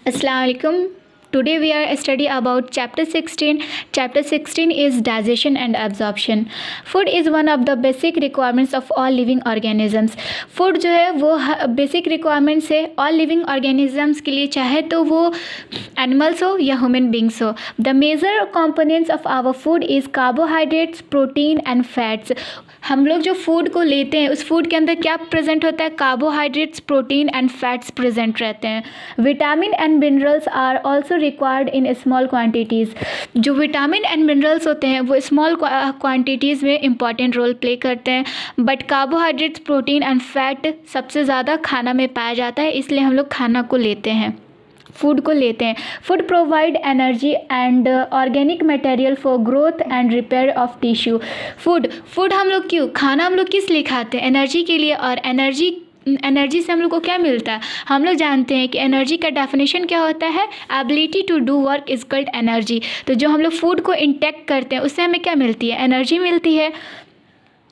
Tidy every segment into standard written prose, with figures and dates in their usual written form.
Assalamu alaikum. Today we are study about chapter 16. Chapter 16 is digestion and absorption. Food is one of the basic requirements of all living organisms. Food जो है वो basic requirements है all living organisms के लिए, चाहे तो वो animals हो या human beings हो. The major components of our food is carbohydrates, protein and fats. हम लोग जो फूड को लेते हैं उस फूड के अंदर क्या प्रेजेंट होता है? Carbohydrates, protein and fats present रहते हैं. Vitamin and minerals are also required in small quantities. जो विटामिन एंड मिनरल्स होते हैं वो स्मॉल क्वांटिटीज़ में इंपॉर्टेंट रोल प्ले करते हैं. But carbohydrates, protein and fat सबसे ज़्यादा खाना में पाया जाता है, इसलिए हम लोग खाना को लेते हैं, फूड को लेते हैं. Food provide energy and organic material for growth and repair of tissue. Food हम लोग क्यों खाना हम लोग किस लिए खाते हैं? एनर्जी के लिए. और एनर्जी से हम लोग को क्या मिलता है? हम लोग जानते हैं कि एनर्जी का डेफिनेशन क्या होता है? Ability to do work is called energy. तो जो हम लोग फूड को इंटेक करते हैं उससे हमें क्या मिलती है? एनर्जी मिलती है.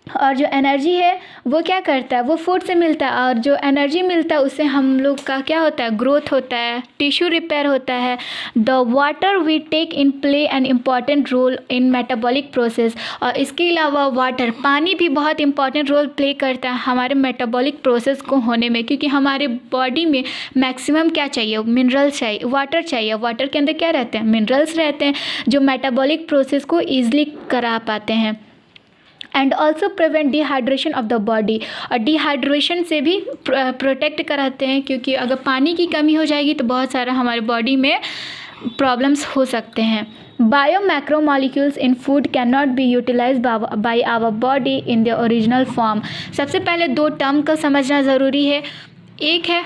और जो एनर्जी है वो क्या करता है? वो फूड से मिलता है. और जो एनर्जी मिलता है उससे हम लोग का क्या होता है? ग्रोथ होता है, टिश्यू रिपेयर होता है. The water we take in play an important role in metabolic process. और इसके अलावा वाटर, पानी भी बहुत इंपॉर्टेंट रोल प्ले करता है हमारे मेटाबॉलिक प्रोसेस को होने में, क्योंकि हमारे बॉडी में मैक्सिमम क्या चाहिए? मिनरल्स चाहिए, वाटर चाहिए. वाटर के अंदर क्या रहते हैं? मिनरल्स रहते हैं जो मेटाबॉलिक प्रोसेस को ईजिली करा पाते हैं. And also prevent dehydration of the body. और डिहाइड्रेशन से भी प्रोटेक्ट कराते हैं, क्योंकि अगर पानी की कमी हो जाएगी तो बहुत सारा हमारे बॉडी में प्रॉब्लम्स हो सकते हैं. Bio macromolecules in food can not be utilise by our body in the original form. सबसे पहले दो टर्म का समझना ज़रूरी है. एक है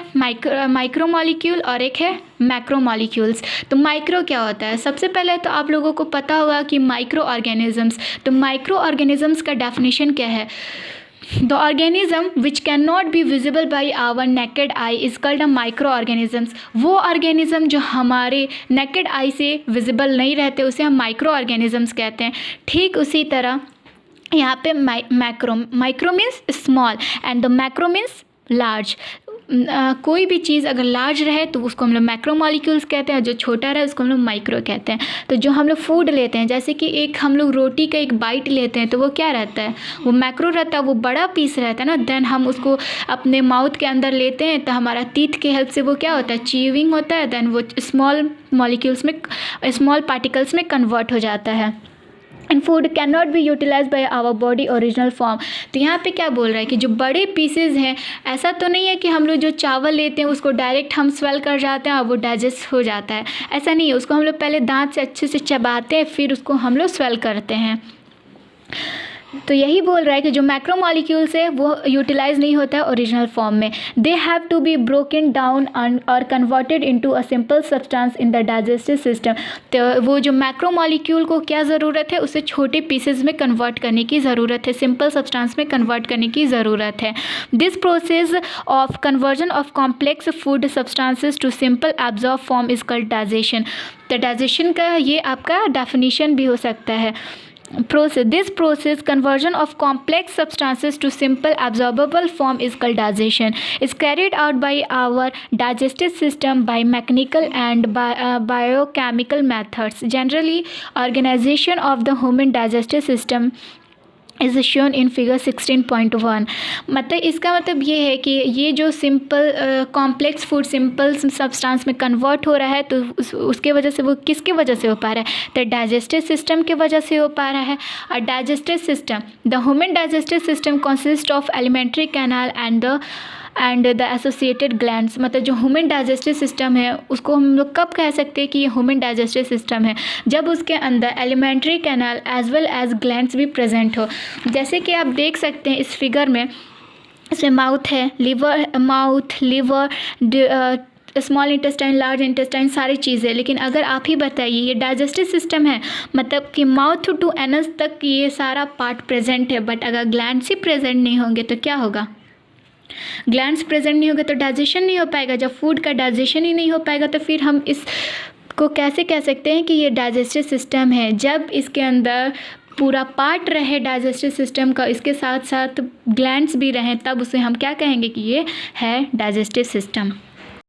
माइक्रोमॉलिक्यूल और एक है मैक्रोमॉलिक्यूल्स. तो माइक्रो क्या होता है? सबसे पहले तो आप लोगों को पता होगा कि माइक्रो ऑर्गेनिजम्स. तो माइक्रो ऑर्गेनिजम्स का डेफिनेशन क्या है? The organism which can not be visible by our naked eye is called a micro organisms. वो ऑर्गेनिज्म जो हमारे नेकेड आई से विजिबल नहीं रहते उसे हम माइक्रो ऑर्गेनिजम्स कहते हैं. ठीक उसी तरह यहाँ पे micro means small and the macro means large. कोई भी चीज़ अगर लार्ज रहे तो उसको हम लोग मैक्रो मॉलिक्यूल्स कहते हैं, जो छोटा रहे उसको हम लोग माइक्रो कहते हैं. तो जो हम लोग फूड लेते हैं, जैसे कि एक हम लोग रोटी का एक बाइट लेते हैं तो वो क्या रहता है? वो मैक्रो रहता है, वो बड़ा पीस रहता है ना. देन हम उसको अपने माउथ के अंदर लेते हैं तो हमारा टीथ के हेल्प से वो क्या होता है? च्यूइंग होता है. देन वो स्मॉल मॉलिक्यूल्स में, स्मॉल पार्टिकल्स में कन्वर्ट हो जाता है. And food can not be utilise by our body original form. तो यहाँ पे क्या बोल रहा है कि जो बड़े पीसेज हैं, ऐसा तो नहीं है कि हम लोग जो चावल लेते हैं उसको डायरेक्ट हम स्वेल कर जाते हैं और वो डाइजेस्ट हो जाता है. ऐसा नहीं है. उसको हम लोग पहले दांत से अच्छे से चबाते हैं, फिर उसको हम लोग स्वेल करते हैं. तो यही बोल रहा है कि जो मैक्रोमॉलिक्यूल्स है वो यूटिलाइज नहीं होता है ओरिजिनल फॉर्म में. They have to be broken down और converted into a simple substance in the digestive system. तो वो जो मैक्रोमॉलिक्यूल को क्या ज़रूरत है? उसे छोटे पीसेज में कन्वर्ट करने की ज़रूरत है, सिंपल सब्सटेंस में कन्वर्ट करने की ज़रूरत है. This process of conversion of complex food substances to simple absorb form is called digestion. तो डाइजेशन का ये आपका डेफिनेशन भी हो सकता है. This process, conversion of complex substances to simple absorbable form is called digestion. Is carried out by our digestive system by mechanical and biochemical methods. Generally, organization of the human digestive system is shown in figure 16.1. मतलब इसका मतलब ये है कि ये जो simple complex food simple substance में convert हो रहा है, तो उसके वजह से वो किसके वजह से हो पा रहा है? तो डाइजेस्टिव सिस्टम की वजह से हो पा रहा है. और digestive system, the human digestive system consist of alimentary canal and the associated glands. मतलब जो ह्यूमन डाइजेस्टिव सिस्टम है उसको हम लोग कब कह सकते हैं कि ये ह्यूमन डाइजेस्टिव सिस्टम है? जब उसके अंदर alimentary canal as well as glands भी प्रेजेंट हो. जैसे कि आप देख सकते हैं इस फिगर में, इसमें माउथ है, liver, small intestine, large intestine, सारी चीज़ें. लेकिन अगर आप ही बताइए ये डाइजेस्टिव सिस्टम है, मतलब कि माउथ टू एनस तक ये सारा पार्ट प्रेजेंट है. बट अगर ग्लैंड्स ही प्रेजेंट नहीं होंगे तो क्या होगा? ग्लैंड्स प्रेजेंट नहीं होगा तो डाइजेशन नहीं हो पाएगा. जब फूड का डाइजेशन ही नहीं हो पाएगा तो फिर हम इसको कैसे कह सकते हैं कि ये डाइजेस्टिव सिस्टम है? जब इसके अंदर पूरा पार्ट रहे डाइजेस्टिव सिस्टम का, इसके साथ साथ ग्लैंड्स भी रहें, तब उसे हम क्या कहेंगे कि ये है डाइजेस्टिव सिस्टम.